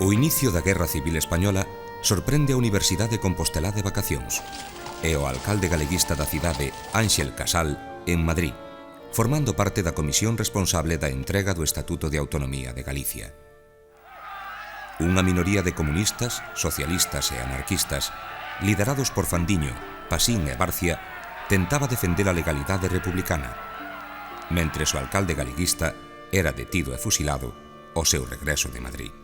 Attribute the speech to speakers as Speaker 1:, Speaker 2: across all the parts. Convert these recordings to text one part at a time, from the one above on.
Speaker 1: O inicio da Guerra Civil Española sorprende a Universidade Compostelá de vacacións e o alcalde galeguista da cidade, Ánxel Casal, en Madrid, formando parte da comisión responsable da entrega do Estatuto de Autonomía de Galicia. Unha minoría de comunistas, socialistas e anarquistas, liderados por Fandiño, Pasín e Barcia, tentaba defender a legalidade republicana, mentres o alcalde galeguista era detido e fusilado ao seu regreso de Madrid.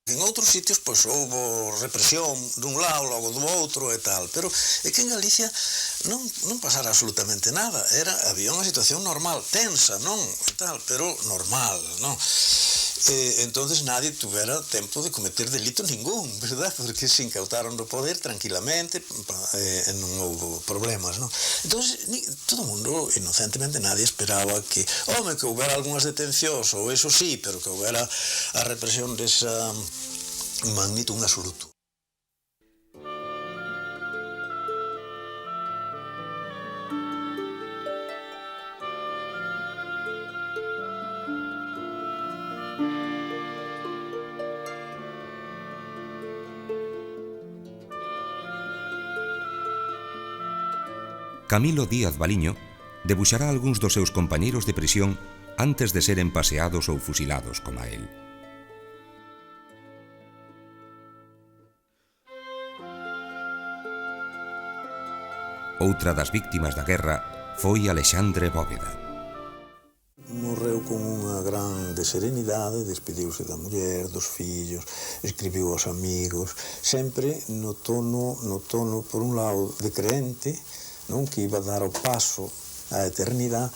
Speaker 2: En outros sitios, pois, houve represión dun lado, logo do outro e tal, pero é que en Galicia non pasara absolutamente nada, había unha situación normal, tensa, non, e tal, pero normal, non? Entonces nadie tuvera tempo de cometer delito ningún, verdad? Porque se incautaron do poder tranquilamente e non houve problemas, non? Entonces todo o mundo, inocentemente, nadie esperaba que houbera algunhas detencións, ou eso sí, pero que houbera a represión desa magnitud absoluto.
Speaker 1: Camilo Díaz Baliño debuxará algúns dos seus compañeiros de prisión antes de seren paseados ou fusilados como a él. Outra das víctimas da guerra foi Alexandre Bóveda.
Speaker 2: Morreu con unha grande serenidade, despediuse da muller, dos fillos, escribiu aos amigos, sempre no tono, por un lado, de creente, non, que iba a dar o paso á eternidade,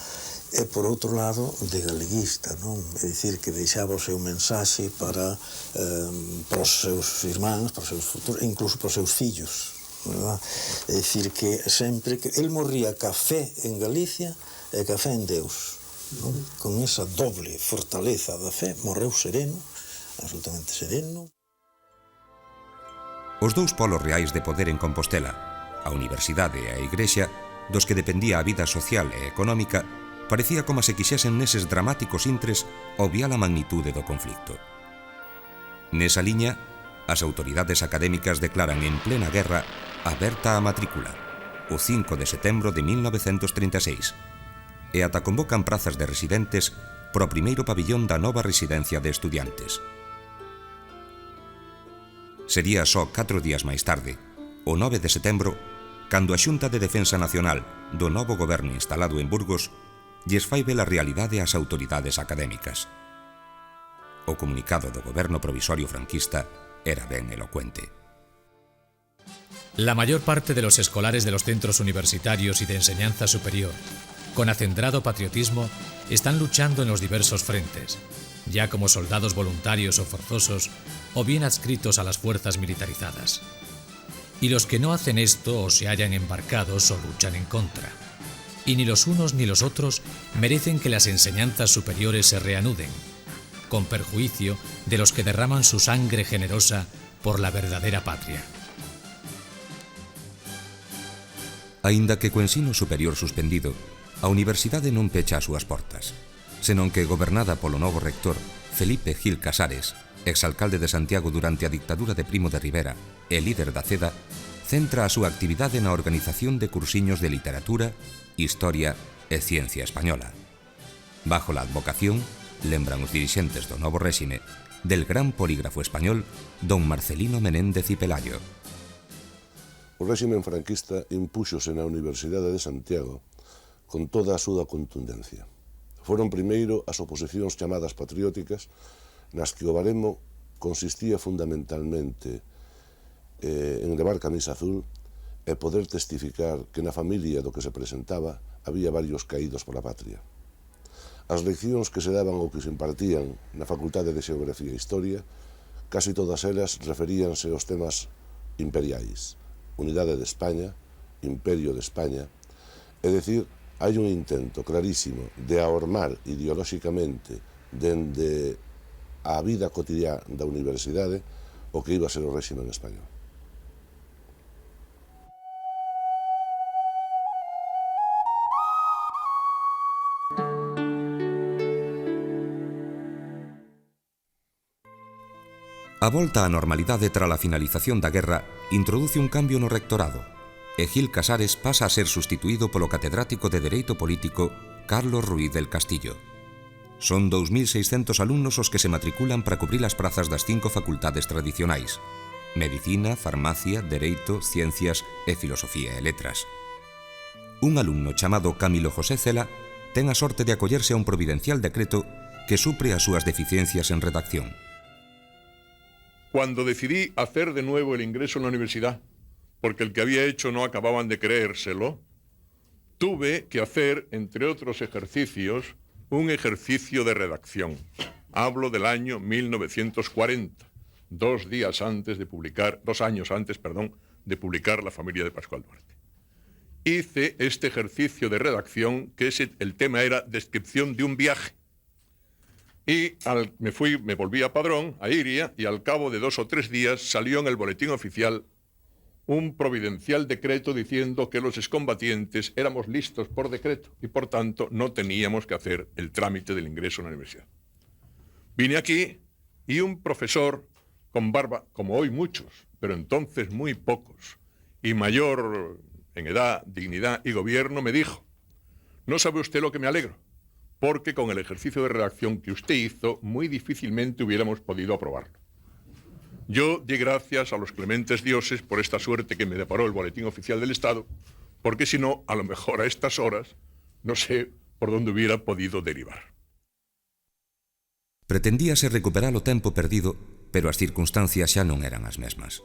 Speaker 2: e por outro lado de galeguista, non? É dicir, que deixaba o seu mensaxe para os seus irmáns, para os seus futuros, incluso para os seus fillos, verdad? É dicir, que sempre que el morría ca fé en Galicia e ca fé en Deus, non? Con esa doble fortaleza da fé, morreu sereno, absolutamente sereno.
Speaker 1: Os dous polos reais de poder en Compostela, a Universidade e a Igrexa, dos que dependía a vida social e económica, parecía como se quixesen neses dramáticos intres obviar a magnitude do conflicto. Nesa liña, as autoridades académicas declaran en plena guerra aberta a matrícula, o 5 de setembro de 1936, e ata convocan prazas de residentes pro primeiro pabillón da nova residencia de estudiantes. Sería só 4 días máis tarde, o 9 de setembro, cando a Xunta de Defensa Nacional do novo goberno instalado en Burgos lles fai ver a realidade ás autoridades académicas. O comunicado do goberno provisorio franquista era ben elocuente.
Speaker 3: La mayor parte de los escolares de los centros universitarios y de enseñanza superior, con acendrado patriotismo, están luchando en los diversos frentes, ya como soldados voluntarios o forzosos, o bien adscritos a las fuerzas militarizadas. Y los que no hacen esto o se hallan embarcados o luchan en contra. Y ni los unos ni los otros merecen que las enseñanzas superiores se reanuden, con perjuicio de los que derraman su sangre generosa por la verdadera patria.
Speaker 1: Aínda que co ensino superior suspendido, a universidade non pecha as súas portas, senón que, gobernada polo novo rector, Felipe Gil Casares, exalcalde de Santiago durante a dictadura de Primo de Rivera e líder da CEDA, centra a súa actividade na organización de cursiños de literatura, historia e ciencia española. Bajo la advocación, lembran os dirixentes do novo réxime, del gran polígrafo español don Marcelino Menéndez y Pelayo.
Speaker 4: O réximen franquista impúxose na Universidade de Santiago con toda a súa contundencia. Foron primeiro as oposicións chamadas patrióticas, nas que o baremo consistía fundamentalmente en levar camisa azul e poder testificar que na familia do que se presentaba había varios caídos pola patria. As leccións que se daban ou que se impartían na Facultade de Xeografía e Historia, casi todas elas referíanse aos temas imperiais, unidade de España, imperio de España, é dicir, hai un intento clarísimo de ahormar ideolóxicamente dende a vida cotidiana da universidade o que iba a ser o réximen español.
Speaker 1: A volta á normalidade trala finalización da guerra introduce un cambio no rectorado e Gil Casares pasa a ser sustituído polo catedrático de Dereito Político Carlos Ruiz del Castillo. Son 2.600 alumnos os que se matriculan para cubrir as prazas das 5 facultades tradicionais: Medicina, Farmacia, Dereito, Ciencias e Filosofía e Letras. Un alumno chamado Camilo José Cela ten a sorte de acollerse a un providencial decreto que supre as súas deficiencias en redacción.
Speaker 5: Cuando decidí hacer de nuevo el ingreso en la universidad, porque el que había hecho no acababan de creérselo, tuve que hacer, entre otros ejercicios, un ejercicio de redacción. Hablo del año 1940, 2 años antes de publicar La familia de Pascual Duarte. Hice este ejercicio de redacción, que el tema era descripción de un viaje. Y me volví a Padrón, a Iria, y al cabo de 2 o 3 días salió en el boletín oficial un providencial decreto diciendo que los excombatientes éramos listos por decreto y por tanto no teníamos que hacer el trámite del ingreso a la universidad. Vine aquí y un profesor con barba, como hoy muchos, pero entonces muy pocos, y mayor en edad, dignidad y gobierno, me dijo: no sabe usted lo que me alegro, porque con el ejercicio de redacción que usted hizo, muy difícilmente hubiéramos podido aprobarlo. Yo di gracias a los clementes dioses por esta suerte que me deparó el Boletín Oficial del Estado, porque si no, a lo mejor a estas horas, no sé por dónde hubiera podido derivar.
Speaker 1: Pretendíase recuperar o tempo perdido, pero as circunstancias xa non eran as mesmas.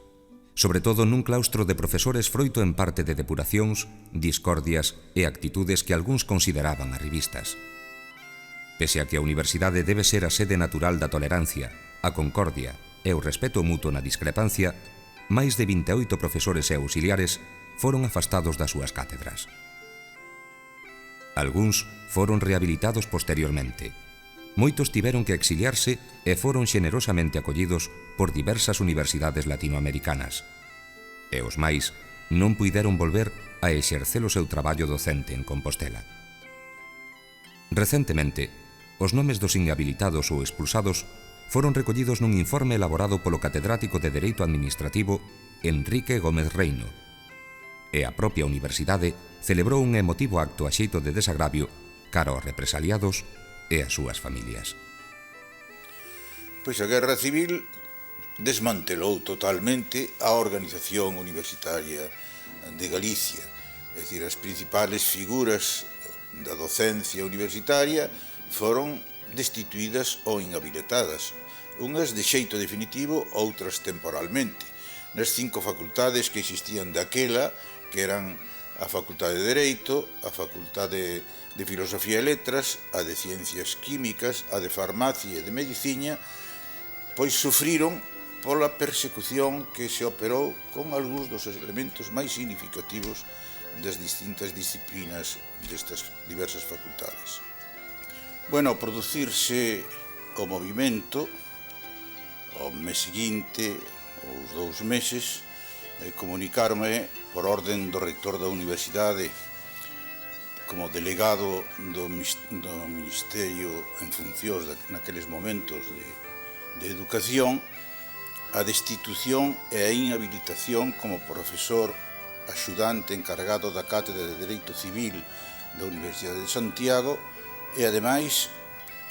Speaker 1: Sobre todo nun claustro de profesores froito en parte de depuracións, discordias e actitudes que algúns consideraban arribistas. Pese a que a universidade debe ser a sede natural da tolerancia, a concordia e o respeto mutuo na discrepancia, máis de 28 profesores e auxiliares foron afastados das súas cátedras. Algúns foron rehabilitados posteriormente. Moitos tiveron que exiliarse e foron xenerosamente acollidos por diversas universidades latinoamericanas. E os máis non puideron volver a exercer o seu traballo docente en Compostela. Recentemente, os nomes dos inhabilitados ou expulsados foron recollidos nun informe elaborado polo catedrático de Dereito Administrativo Enrique Gómez Reino, e a propia universidade celebrou un emotivo acto a xeito de desagravio cara aos represaliados e as súas familias.
Speaker 6: Pois a Guerra Civil desmantelou totalmente a organización universitaria de Galicia. É dicir, as principales figuras da docencia universitaria foron destituídas ou inhabilitadas, unhas de xeito definitivo, outras temporalmente, nas 5 facultades que existían daquela, que eran a Facultade de Dereito, a Facultade de Filosofía e Letras, a de Ciencias Químicas, a de Farmacia e de Medicina, pois sufriron pola persecución que se operou con algúns dos elementos máis significativos das distintas disciplinas destas diversas facultades. Bueno, ao producirse o movimento, o mes seguinte, ou os 2 meses, comunicarme por orden do rector da universidade como delegado do Ministerio en funcións naqueles momentos de educación, a destitución e a inhabilitación como profesor axudante encargado da Cátedra de Dereito Civil da Universidade de Santiago e, ademais,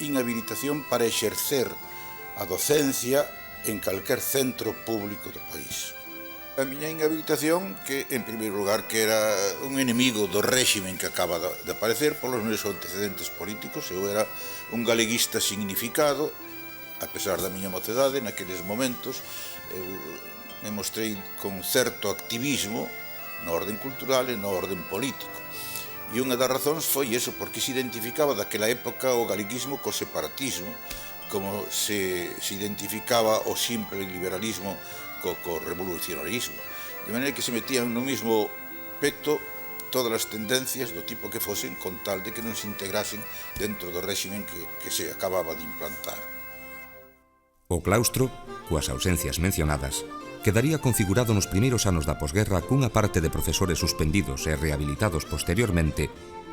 Speaker 6: inhabilitación para exercer a docencia en calquer centro público do país. A miña inhabilitación, que, en primeiro lugar, que era un enemigo do réximen que acaba de aparecer polos meus antecedentes políticos. Eu era un galeguista significado, a pesar da miña mocedade, naqueles momentos, eu me mostrei con certo activismo na orden cultural e na orden político. E unha das razóns foi iso, porque se identificaba daquela época o galeguismo co separatismo, como se identificaba o simple liberalismo co revolucionarismo. De maneira que se metían no mismo peto todas as tendencias do tipo que fosen, con tal de que non se integrasen dentro do réximen que se acababa de implantar.
Speaker 1: O claustro, coas ausencias mencionadas, quedaría configurado nos primeiros anos da posguerra cunha parte de profesores suspendidos e rehabilitados posteriormente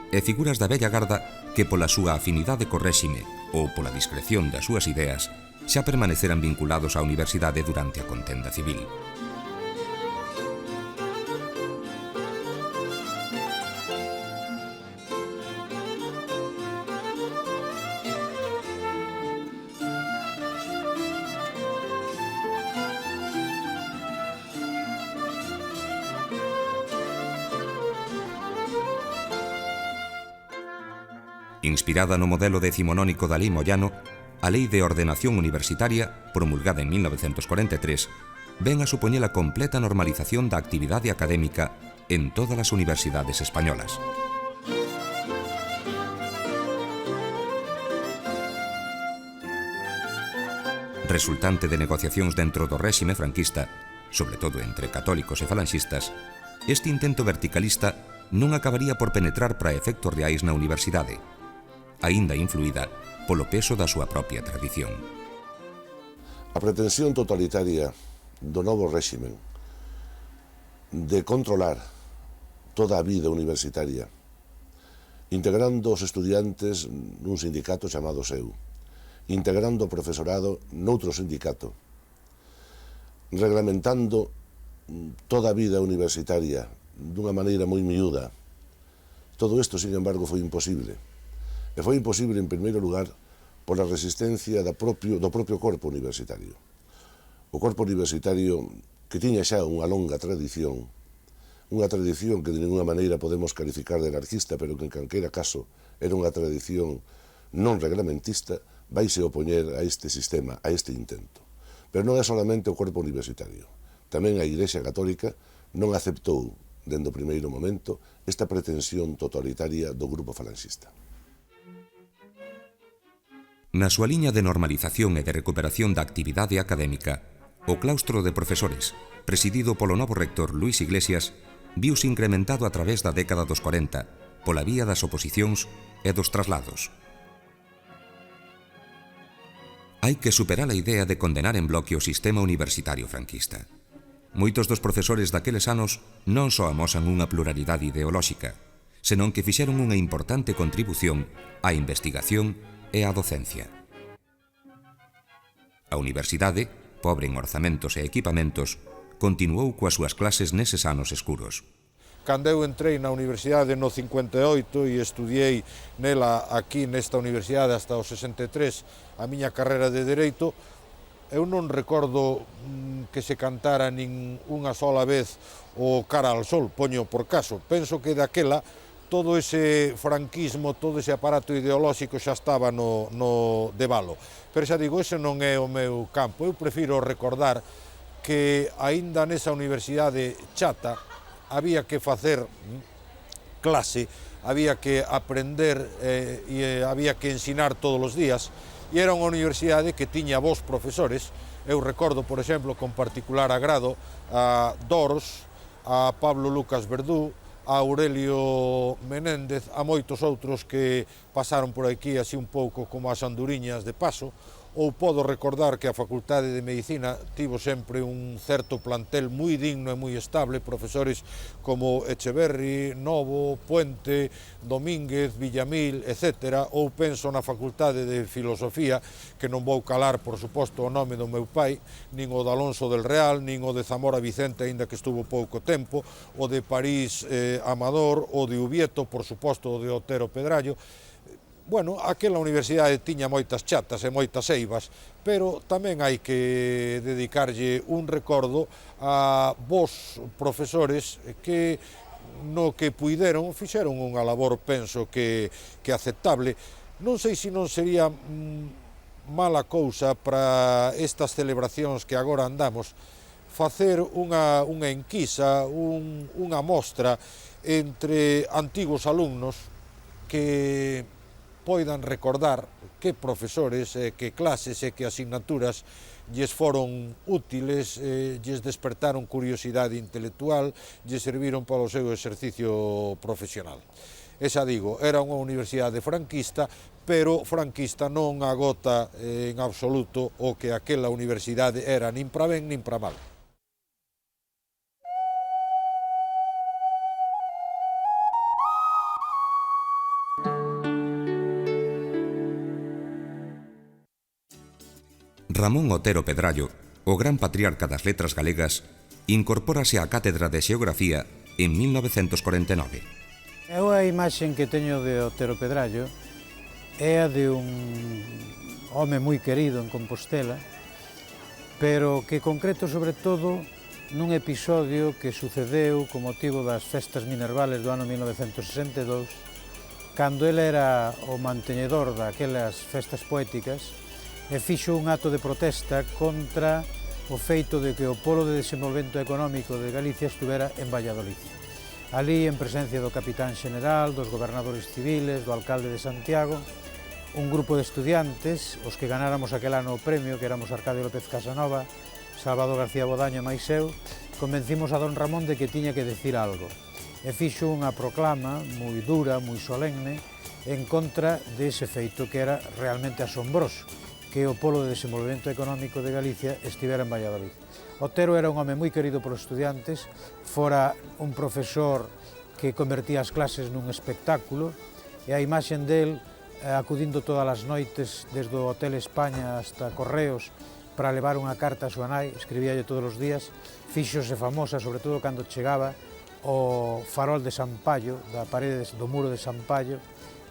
Speaker 1: e figuras da vella garda que pola súa afinidade co réxime ou pola discreción das súas ideas xa permaneceran vinculados á universidade durante a contenda civil. Inspirada no modelo decimonónico da Lei Moyano, a Lei de Ordenación Universitaria, promulgada en 1943, ven a supoñer a completa normalización da actividade académica en todas as universidades españolas. Resultante de negociacións dentro do réxime franquista, sobre todo entre católicos e falanxistas, este intento verticalista non acabaría por penetrar para efectos reais na universidade, aínda influída polo peso da súa propia tradición.
Speaker 4: A pretensión totalitaria do novo réximen de controlar toda a vida universitaria, integrando os estudiantes nun sindicato chamado SEU, integrando o profesorado noutro sindicato, reglamentando toda a vida universitaria dunha maneira moi miúda. Todo isto, sin embargo, foi imposible. E foi imposible, en primeiro lugar, pola resistencia do propio corpo universitario. O corpo universitario que tiña xa unha longa tradición, unha tradición que de ninguna maneira podemos calificar de anarquista, pero que en calquera caso era unha tradición non reglamentista, vaise opoñer a este sistema, a este intento. Pero non é solamente o corpo universitario. Tamén a Igrexa Católica non aceptou, dende o primeiro momento, esta pretensión totalitaria do grupo falanxista.
Speaker 1: Na súa liña de normalización e de recuperación da actividade académica, o claustro de profesores, presidido polo novo rector Luís Iglesias, viuse incrementado a través da década dos 40, pola vía das oposicións e dos traslados. Hai que superar a idea de condenar en bloque o sistema universitario franquista. Moitos dos profesores daqueles anos non só amosan unha pluralidade ideolóxica, senón que fixeron unha importante contribución á investigación e a docencia. A universidade, pobre en orzamentos e equipamentos, continuou coas súas clases neses anos escuros.
Speaker 7: Cando eu entrei na universidade no 58 e estudiei nela aquí nesta universidade hasta o 63 a miña carreira de Dereito, eu non recordo que se cantara nin unha sola vez o Cara al Sol, poño por caso. Penso que daquela todo ese franquismo, todo ese aparato ideolóxico xa estaba no debalo. Pero xa digo, ese non é o meu campo. Eu prefiro recordar que aínda nesa universidade chata había que facer clase, había que aprender e había que ensinar todos os días, e era unha universidade que tiña bons profesores. Eu recordo, por exemplo, con particular agrado a Doros, a Pablo Lucas Verdú, a Aurelio Menéndez, a moitos outros que pasaron por aquí así un pouco como as anduriñas de paso, ou podo recordar que a Facultade de Medicina tivo sempre un certo plantel moi digno e moi estable, profesores como Echeverri, Novo, Puente, Domínguez, Villamil, etc. Ou penso na Facultade de Filosofía, que non vou calar, por suposto, o nome do meu pai, nin o de Alonso del Real, nin o de Zamora Vicente, aínda que estuvo pouco tempo, o de París Amador, o de Ubieto, por suposto, o de Otero Pedrallo. Bueno, aquela universidade tiña moitas chatas e moitas eivas, pero tamén hai que dedicarlle un recordo a vos profesores que no que puideron fixeron unha labor, penso que aceptable. Non sei se non sería mala cousa para estas celebracións que agora andamos facer unha enquisa, unha mostra entre antigos alumnos que poidan recordar que profesores, que clases e que asignaturas lles foron útiles, lles despertaron curiosidade intelectual, lles serviron para o seu exercicio profesional. E xa digo, era unha universidade franquista, pero franquista non agota en absoluto o que aquela universidade era nin para ben nin para mal.
Speaker 1: Ramón Otero Pedrallo, o gran patriarca das letras galegas, incorpórase á Cátedra de Xeografía en 1949.
Speaker 8: Eu a imaxen que teño de Otero Pedrallo é a de un home moi querido en Compostela, pero que concreto sobre todo nun episodio que sucedeu con motivo das festas minervales do ano 1962, cando ele era o manteñedor daquelas festas poéticas e fixo un acto de protesta contra o feito de que o Polo de Desenvolvemento Económico de Galicia estuvera en Valladolid. Ali, en presencia do capitán xeneral, dos gobernadores civiles, do alcalde de Santiago, un grupo de estudiantes, os que ganáramos aquel ano o premio, que éramos Arcadio López Casanova, Salvador García Bodaño e máis eu, convencimos a don Ramón de que tiña que decir algo. E fixo unha proclama moi dura, moi solemne, en contra dese feito que era realmente asombroso, que o Polo de Desenvolvemento Económico de Galicia estivera en Valladolid. Otero era un home moi querido polos estudiantes, fora un profesor que convertía as clases nun espectáculo, e a imaxen del acudindo todas as noites desde o Hotel España hasta Correos para levar unha carta a súa nai, escribíalle todos os días, fíxose famosa, sobre todo cando chegaba o farol de Sampaio, da parede do muro de Sampaio,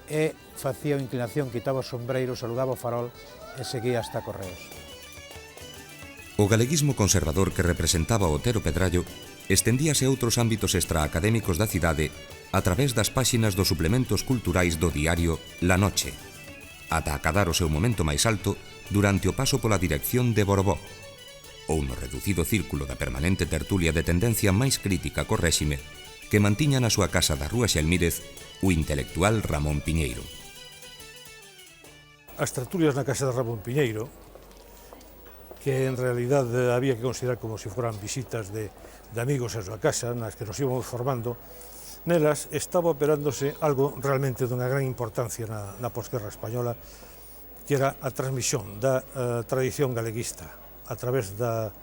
Speaker 8: e facía a inclinación, quitaba o sombreiro, saludaba o farol e seguía hasta Correos.
Speaker 1: O galeguismo conservador que representaba Otero Pedrallo estendíase a outros ámbitos extraacadémicos da cidade a través das páxinas dos suplementos culturais do diario La Noche, ata acadar o seu momento máis alto durante o paso pola dirección de Borbó, ou no reducido círculo da permanente tertulia de tendencia máis crítica co réxime que mantiña na súa casa da Rúa Xelmírez o intelectual Ramón Piñeiro.
Speaker 9: As tertulias na casa de Ramón Piñeiro, que en realidad había que considerar como se foran visitas de amigos a súa casa, nas que nos íbamos formando, nelas estaba operándose algo realmente dunha gran importancia na posguerra española, que era a transmisión da tradición galeguista a través das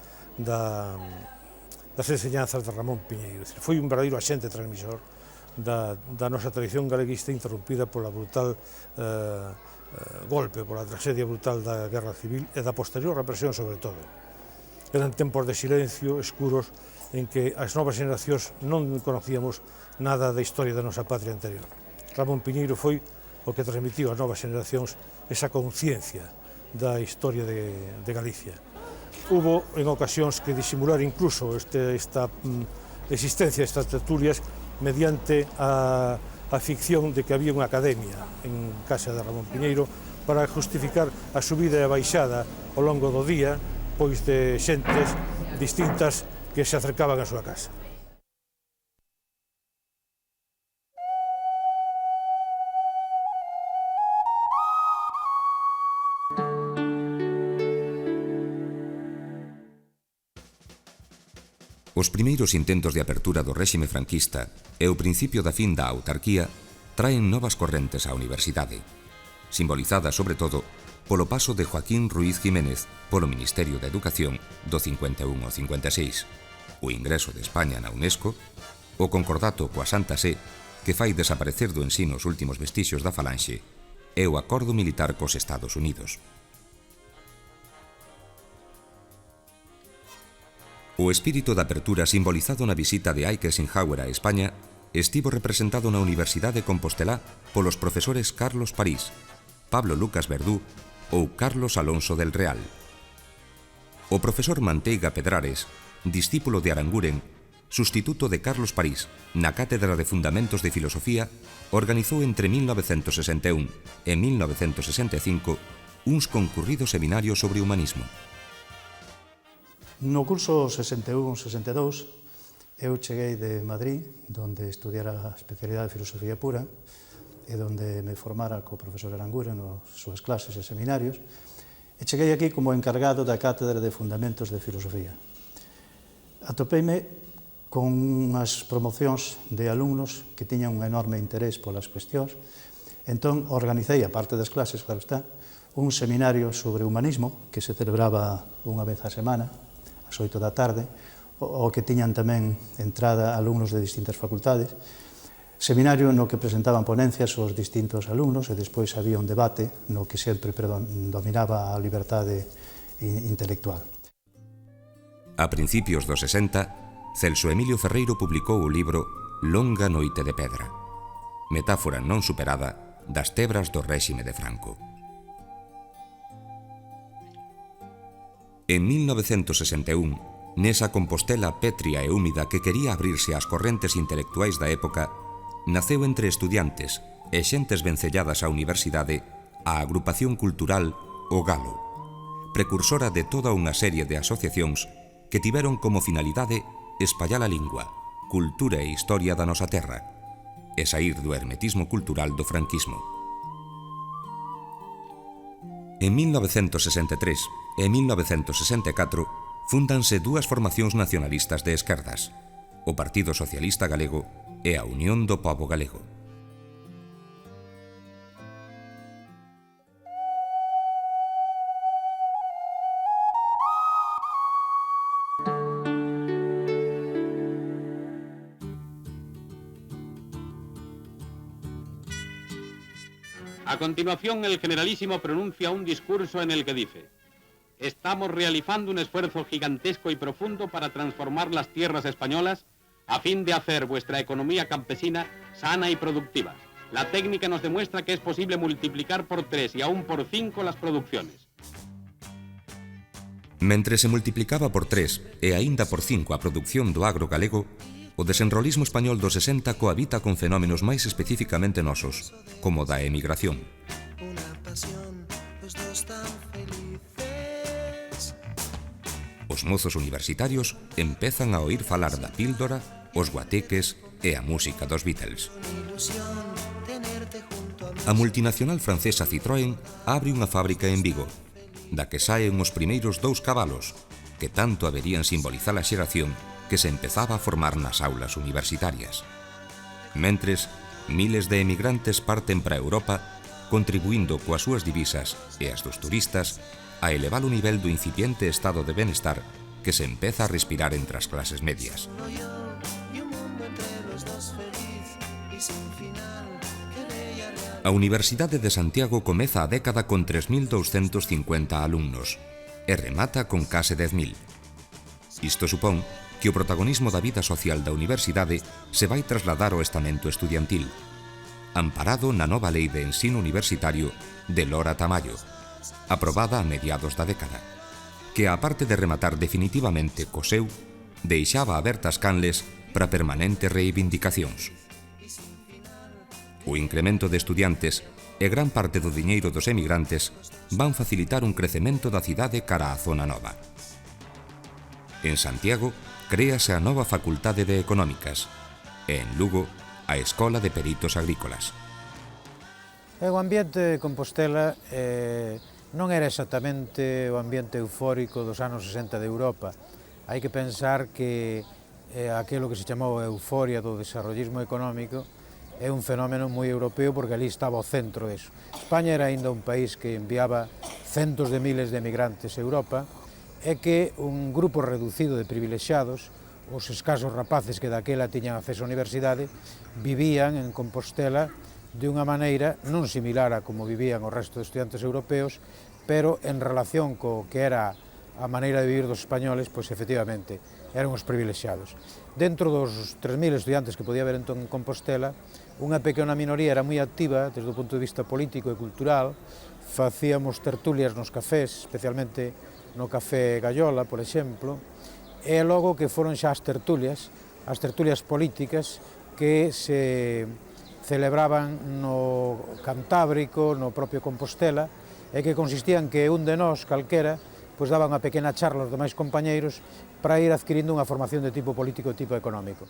Speaker 9: enseñanzas de Ramón Piñeiro. Foi un verdadeiro axente transmisor da nosa tradición galeguista interrompida pola brutal golpe, pola tragedia brutal da Guerra Civil e da posterior represión sobre todo. Eran tempos de silencio, escuros, en que as novas generacións non conocíamos nada da historia da nosa patria anterior. Ramón Piñeiro foi o que transmitiu ás novas generacións esa conciencia da historia de Galicia. Hubo en ocasións que disimular incluso esta existencia destas tertulias mediante a ficción de que había unha academia en casa de Ramón Piñeiro para justificar a subida e a baixada ao longo do día pois de xentes distintas que se acercaban á súa casa.
Speaker 1: Os primeiros intentos de apertura do réxime franquista e o principio da fin da autarquía traen novas correntes á universidade, simbolizadas sobre todo polo paso de Joaquín Ruiz Jiménez polo Ministerio de Educación do 51 ao 56, o ingreso de España na UNESCO, o concordato coa Santa Sé que fai desaparecer do ensino os últimos vestixios da falanxe e o acordo militar cos Estados Unidos. O espírito da apertura simbolizado na visita de Ike Eisenhower a España estivo representado na Universidade de Compostelá polos profesores Carlos París, Pablo Lucas Verdú ou Carlos Alonso del Real. O profesor Manteiga Pedrares, discípulo de Aranguren, sustituto de Carlos París na Cátedra de Fundamentos de Filosofía, organizou entre 1961 e 1965 uns concurridos seminarios sobre humanismo.
Speaker 10: No curso 61-62 eu cheguei de Madrid, onde estudiara a especialidade de filosofía pura e onde me formara co profesor Aranguren nas súas clases e seminarios, e cheguei aquí como encargado da Cátedra de Fundamentos de Filosofía. Atopeime con unhas promocións de alumnos que tiñan un enorme interés polas cuestións, entón organizei, a parte das clases, claro está, un seminario sobre humanismo que se celebraba unha vez a semana, ás 8 da tarde, o que tiñan tamén entrada alumnos de distintas facultades, seminario no que presentaban ponencias os distintos alumnos e despois había un debate no que sempre dominaba a liberdade intelectual.
Speaker 1: A principios dos 60, Celso Emilio Ferreiro publicou o libro Longa noite de pedra, metáfora non superada das tebras do réxime de Franco. En 1961, nesa Compostela pétrea e húmida que quería abrirse ás correntes intelectuais da época, naceu entre estudiantes e xentes vencelladas á universidade a agrupación cultural O Galo, precursora de toda unha serie de asociacións que tiveron como finalidade espallar a lingua, cultura e historia da nosa terra e saír do hermetismo cultural do franquismo. En 1963 e 1964 fúndanse dúas formacións nacionalistas de esquerdas, o Partido Socialista Galego e a Unión do Pobo Galego.
Speaker 11: A continuación, el generalísimo pronuncia un discurso en el que dice: estamos realizando un esfuerzo gigantesco y profundo para transformar las tierras españolas a fin de hacer vuestra economía campesina sana y productiva. La técnica nos demuestra que es posible multiplicar por 3 y aún por 5 las producciones.
Speaker 1: Mentre se multiplicaba por 3 e aínda por 5 a produción do agro galego, o desenrolismo español dos 60 cohabita con fenómenos máis especificamente nosos, como da emigración. Os mozos universitarios empezan a oír falar da píldora, os guateques e a música dos Beatles. A multinacional francesa Citroën abre unha fábrica en Vigo, da que saen os primeiros 2 cabalos, que tanto haberían simbolizar a xeración que se empezaba a formar nas aulas universitarias. Mentres, miles de emigrantes parten para Europa, contribuindo coas súas divisas e as dos turistas a elevar o nivel do incipiente estado de benestar que se empeza a respirar entre as clases medias. A Universidade de Santiago comeza a década con 3.250 alumnos e remata con case 10.000. Isto supón que o protagonismo da vida social da universidade se vai trasladar ao estamento estudiantil, amparado na nova Lei de Ensino Universitario de Lora Tamayo, aprobada a mediados da década, que, aparte de rematar definitivamente co seu, deixaba abertas canles para permanentes reivindicacións. O incremento de estudiantes e gran parte do diñeiro dos emigrantes van facilitar un crecemento da cidade cara á zona nova. En Santiago, créase a nova Facultade de Económicas e en Lugo, a Escola de Peritos Agrícolas.
Speaker 8: O ambiente de Compostela non era exactamente o ambiente eufórico dos anos 60 de Europa. Hai que pensar que aquilo que se chamou a euforia do desarrollismo económico é un fenómeno moi europeo porque ali estaba o centro deso. España era ainda un país que enviaba centos de miles de emigrantes a Europa e que un grupo reducido de privilexiados, os escasos rapaces que daquela tiñan acceso á universidade, vivían en Compostela de unha maneira non similar a como vivían o resto de estudiantes europeos, pero en relación co que era a maneira de vivir dos españoles, pois efectivamente eran os privilexiados. Dentro dos 3.000 estudiantes que podía haber entón en Compostela, unha pequena minoría era moi activa desde o punto de vista político e cultural, facíamos tertulias nos cafés, especialmente no Café Gallola, por exemplo, e logo que foron xa as tertulias políticas que se celebraban no Cantábrico, no propio Compostela, e que consistían que un de nós, calquera, pois daba unha pequena charla aos demais compañeiros para ir adquirindo unha formación de tipo político e tipo económico.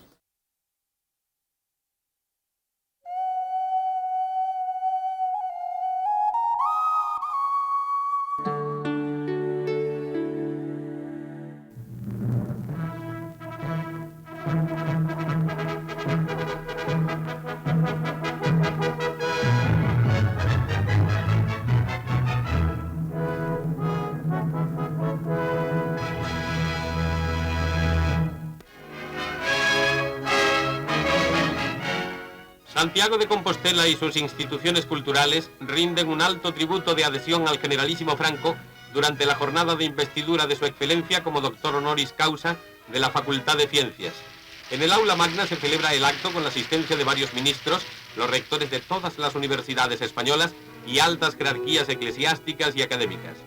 Speaker 11: Santiago de Compostela y sus instituciones culturales rinden un alto tributo de adhesión al generalísimo Franco durante la jornada de investidura de su excelencia como doctor honoris causa de la Facultad de Ciencias. En el aula magna se celebra el acto con la asistencia de varios ministros, los rectores de todas las universidades españolas y altas jerarquías eclesiásticas y académicas.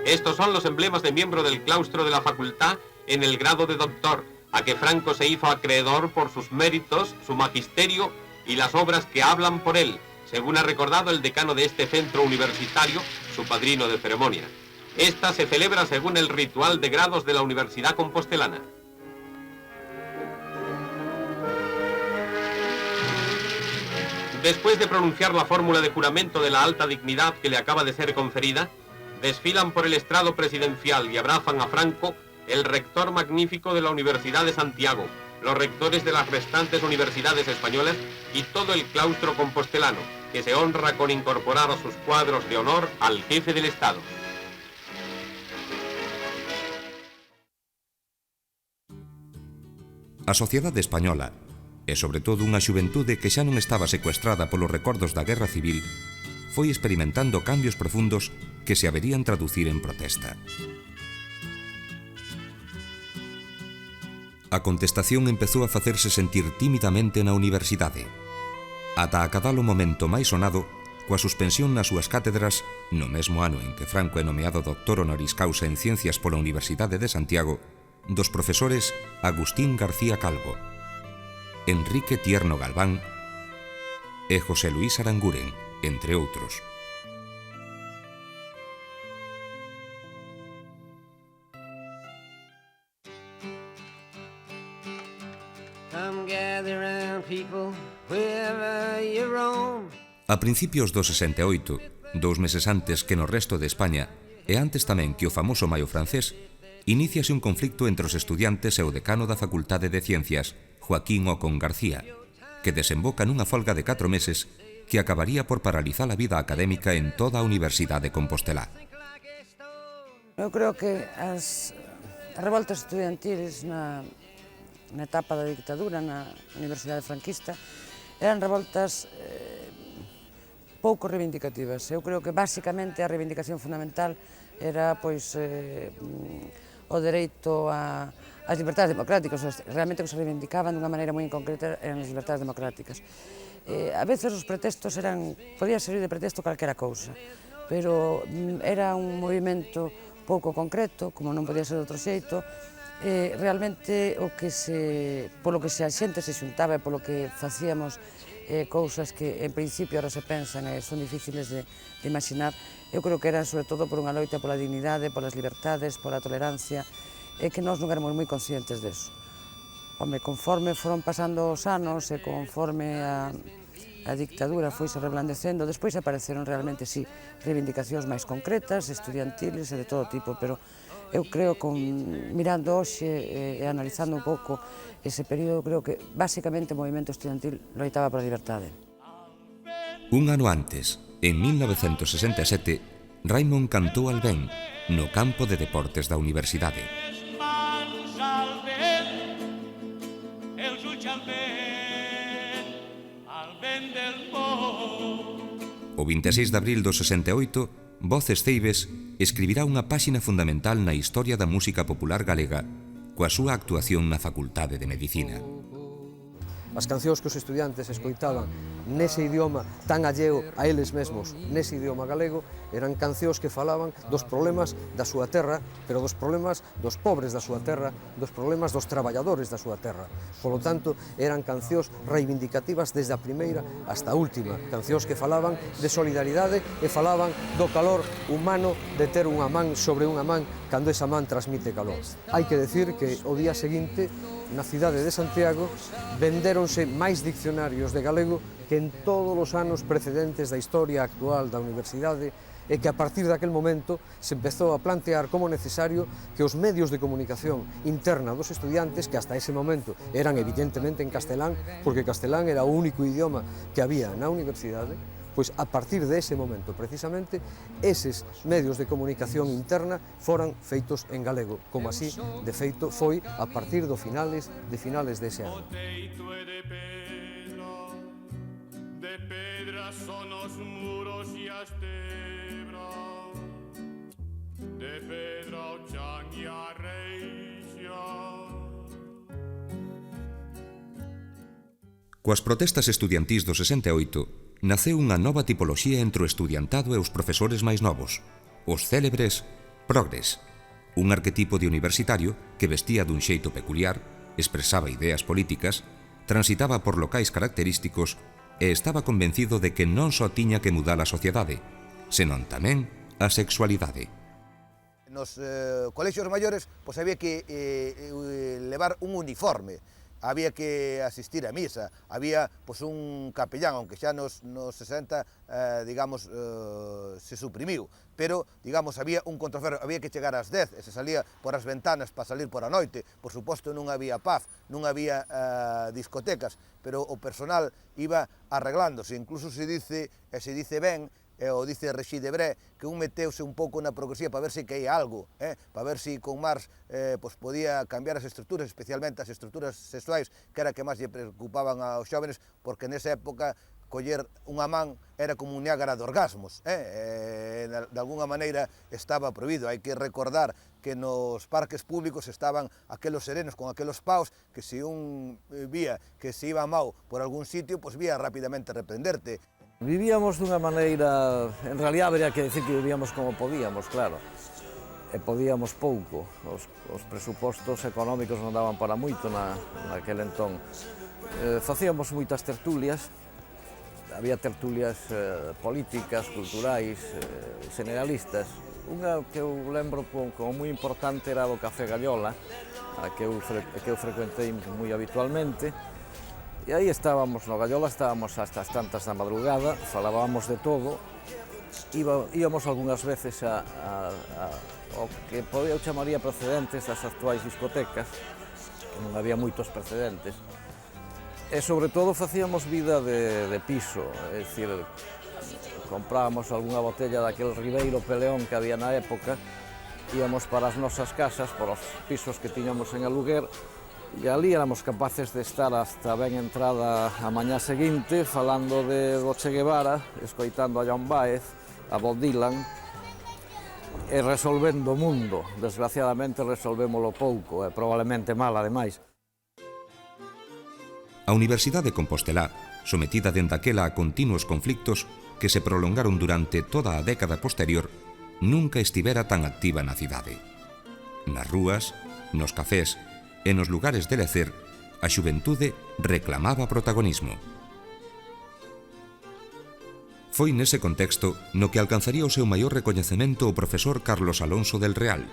Speaker 11: Estos son los emblemas de miembro del claustro de la facultad en el grado de doctor, a que Franco se hizo acreedor por sus méritos, su magisterio y las obras que hablan por él, según ha recordado el decano de este centro universitario, su padrino de ceremonia. Esta se celebra según el ritual de grados de la Universidad Compostelana. Después de pronunciar la fórmula de juramento de la alta dignidad que le acaba de ser conferida, desfilan por el estrado presidencial y abrazan a Franco el rector magnífico de la Universidad de Santiago, los rectores de las restantes universidades españolas y todo el claustro compostelano, que se honra con incorporar a sus cuadros de honor al jefe del Estado.
Speaker 1: A sociedade española, e sobre todo unha xuventude que xa non estaba secuestrada polos recordos da Guerra Civil, foi experimentando cambios profundos que se haberían traducir en protesta. A contestación empezou a facerse sentir tímidamente na universidade, ata acadar o momento máis sonado coa suspensión nas súas cátedras no mesmo ano en que Franco é nomeado doctor honoris causa en Ciencias pola Universidade de Santiago dos profesores Agustín García Calvo, Enrique Tierno Galván e José Luis Aranguren, entre outros. A principios do 68, 2 meses antes que no resto de España, e antes tamén que o famoso Maio francés, iníciase un conflicto entre os estudiantes e o decano da Facultade de Ciencias, Joaquín Ocon García, que desemboca nunha folga de 4 meses que acabaría por paralizar a vida académica en toda a Universidade de Compostelá.
Speaker 12: Eu creo que as revoltas estudiantiles na etapa da dictadura na Universidade Franquista eran revoltas pouco reivindicativas. Eu creo que basicamente a reivindicación fundamental era pois o dereito ás libertades democráticas. Realmente o que se reivindicaban dunha maneira moi concreta eran as libertades democráticas. A veces os pretextos podía servir de pretexto calquera cousa, pero era un movimento pouco concreto, como non podía ser de outro xeito. Realmente polo que a xente se xuntaba e polo que facíamos cousas que en principio ahora se pensan e son difíciles de imaginar, eu creo que era sobre todo por unha loita pola dignidade, polas libertades, pola tolerancia, e que nós non éramos moi conscientes deso. Home, conforme foron pasando os anos e conforme a dictadura foi se reblandecendo, despois apareceron realmente, sí, reivindicacións máis concretas, estudiantiles e de todo tipo, pero eu creo, mirando hoxe e analizando un pouco ese período, creo que basicamente o movimento estudiantil loitaba pola liberdade.
Speaker 1: Un ano antes, en 1967, Raimon cantou al ben no campo de deportes da universidade. O 26 de abril do 68, Voces Ceibes escribirá unha páxina fundamental na historia da música popular galega coa súa actuación na Facultade de Medicina.
Speaker 13: As cancións que os estudiantes escoitaban nese idioma tan alleo a eles mesmos, nese idioma galego, eran cancións que falaban dos problemas da súa terra, pero dos problemas dos pobres da súa terra, dos problemas dos traballadores da súa terra. Polo tanto, eran cancións reivindicativas desde a primeira hasta a última, cancións que falaban de solidaridade e falaban do calor humano de ter unha man sobre unha man cando esa man transmite calor. Hai que decir que o día seguinte, na cidade de Santiago, vendéronse máis diccionarios de galego que en todos os anos precedentes da historia actual da universidade e que a partir daquel momento se empezou a plantear como necesario que os medios de comunicación interna dos estudiantes, que hasta ese momento eran evidentemente en castelán, porque castelán era o único idioma que había na universidade, pois a partir dese momento, precisamente, eses medios de comunicación interna foran feitos en galego, como así, de feito, foi a partir de finales dese ano. De pedra son os muros e as tebras,
Speaker 14: de Pedro Chan e a Reixa.
Speaker 1: Coas protestas estudiantís do 68, naceu unha nova tipoloxía entre o estudiantado e os profesores máis novos, os célebres progres, un arquetipo de universitario que vestía dun xeito peculiar, expresaba ideas políticas, transitaba por locais característicos e estaba convencido de que non só tiña que mudar a sociedade, senón tamén a sexualidade.
Speaker 15: Nos colexios maiores pois había que levar un uniforme, había que asistir a misa, había pois un capellán, aunque xa nos 60, digamos, se suprimiu, pero, digamos, había un contraferro, había que chegar ás 10 e se salía por as ventanas para salir por a noite, por suposto non había pub, non había discotecas, pero o personal iba arreglándose, incluso se dice ben, o dice Rexí de Bré, que un meteuse un pouco na progresía para ver se caía algo, para ver se con Marx pois podía cambiar as estruturas, especialmente as estruturas sexuais, que era que máis lle preocupaban aos xóvenes, porque nesa época coller unha man era como un Niágara de orgasmos, de alguna maneira estaba prohibido. Hai que recordar que nos parques públicos estaban aquelos serenos con aquelos paus que se un vía que se iba mau por algún sitio, pois vía rapidamente reprenderte.
Speaker 16: Vivíamos dunha maneira, en realidad habría que decir que vivíamos como podíamos, claro, e podíamos pouco, os presupostos económicos non daban para moito naquele entón. Facíamos moitas tertulias, había tertulias políticas, culturais, generalistas. Unha que eu lembro como moi importante era do Café Gallola, a que eu frecuentei moi habitualmente. E aí estábamos, no Gallola estábamos hasta as tantas da madrugada, falábamos de todo, íbamos algunhas veces ao que eu chamaría precedentes das actuais discotecas, que non había moitos precedentes, e sobre todo facíamos vida de piso, é dicir, comprábamos algunha botella daquel Ribeiro Peleón que había na época, íamos para as nosas casas, por os pisos que tiñamos en aluguer, e ali éramos capaces de estar hasta ben entrada a mañá seguinte falando do Che Guevara, escoitando a John Baez, a Bob Dylan e resolvendo o mundo. Desgraciadamente resolvémolo pouco e probablemente mal ademais.
Speaker 1: A Universidade de Compostelá, sometida dende aquela a continuos conflictos que se prolongaron durante toda a década posterior, nunca estivera tan activa na cidade. Nas rúas, nos cafés e nos lugares de lecer, a xuventude reclamaba protagonismo. Foi nese contexto no que alcanzaría o seu maior recoñecemento o profesor Carlos Alonso del Real,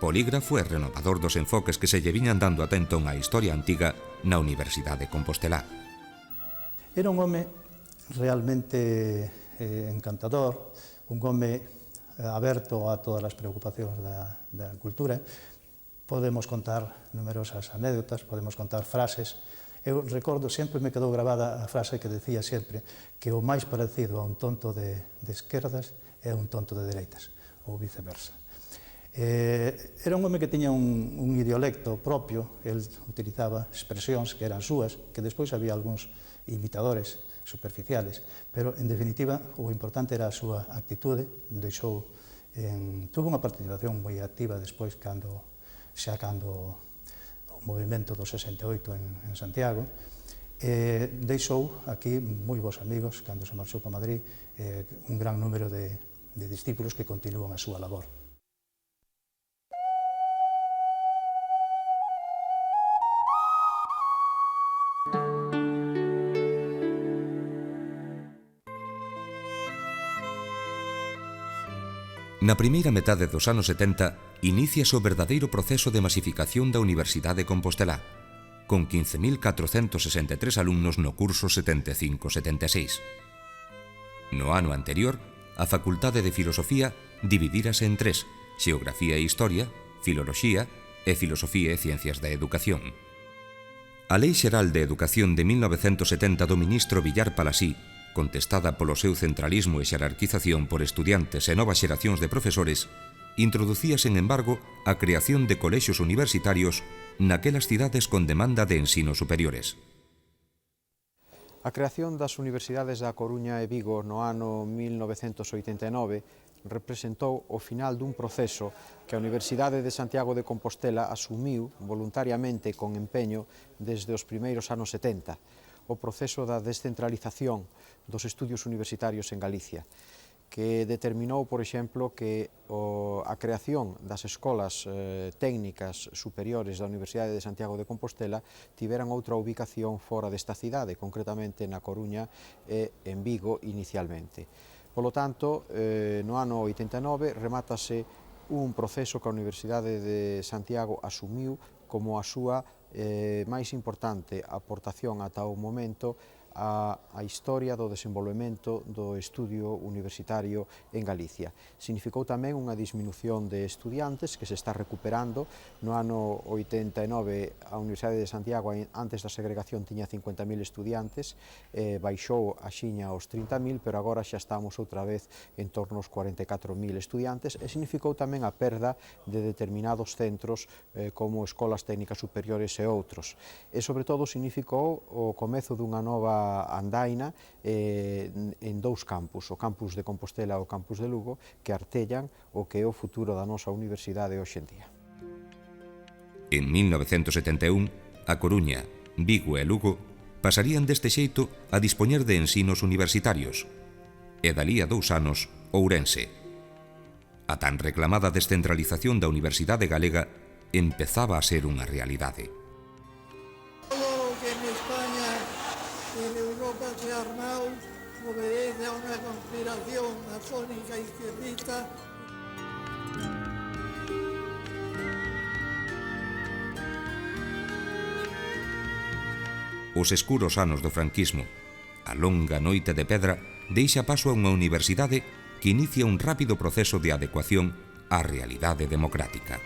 Speaker 1: polígrafo e renovador dos enfoques que se lle viñan dando ata entón á historia antiga na Universidade de Compostelá.
Speaker 10: Era un home realmente encantador, un home aberto a todas as preocupacións da cultura. Podemos contar numerosas anécdotas, podemos contar frases. Eu recordo, sempre me quedou grabada a frase que decía sempre que o máis parecido a un tonto de esquerdas é un tonto de dereitas, ou viceversa. Era un home que tiña un idiolecto propio, el utilizaba expresións que eran súas, que despois había algúns imitadores superficiales, pero en definitiva o importante era a súa actitude. Tuvo unha participación moi activa despois cando o movimento do 68 en Santiago, deixou aquí moi bons amigos cando se marchou para Madrid, un gran número de discípulos que continúan a súa labor.
Speaker 1: Na primeira metade dos anos 70, iníciase o verdadeiro proceso de masificación da Universidade de Compostelá, con 15.463 alumnos no curso 75-76. No ano anterior, a Facultade de Filosofía dividírase en tres: Xeografía e Historia, Filoloxía e Filosofía e Ciencias da Educación. A Lei Xeral de Educación de 1970 do ministro Villar Palasí, contestada polo seu centralismo e xerarquización por estudiantes e novas xeracións de profesores, introducía, sen embargo, a creación de colexios universitarios naquelas cidades con demanda de ensinos superiores.
Speaker 17: A creación das universidades da Coruña e Vigo no ano 1989
Speaker 13: representou o final dun proceso que a Universidade de Santiago de Compostela asumiu voluntariamente e con empeño desde os primeiros anos 70, o proceso da descentralización dos estudios universitarios en Galicia, que determinou, por exemplo, que a creación das escolas técnicas superiores da Universidade de Santiago de Compostela tiveran outra ubicación fora desta cidade, concretamente na Coruña e en Vigo inicialmente. Polo tanto, no ano 89 remátase un proceso que a Universidade de Santiago asumiu como a súa máis importante aportación ata o momento a historia do desenvolvemento do estudio universitario en Galicia. Significou tamén unha disminución de estudiantes que se está recuperando. No ano 89 a Universidade de Santiago, antes da segregación, tiña 50.000 estudiantes, baixou axiña aos 30.000, pero agora xa estamos outra vez en torno aos 44.000 estudiantes, e significou tamén a perda de determinados centros como escolas técnicas superiores e outros. E sobre todo significou o comezo dunha nova andaina en dous campus, o campus de Compostela e o campus de Lugo, que artellan o que é o futuro da nosa universidade hoxe en día.
Speaker 1: En 1971, a Coruña, Vigo e Lugo pasarían deste xeito a dispoñer de ensinos universitarios, e dalí a 2 anos, Ourense. A tan reclamada descentralización da Universidade Galega empezaba a ser unha realidade.
Speaker 17: Se armau obedece a unha conspiración masónica izquierdista.
Speaker 1: Os escuros anos do franquismo, a longa noite de pedra, deixa paso a unha universidade que inicia un rápido proceso de adecuación á realidade democrática.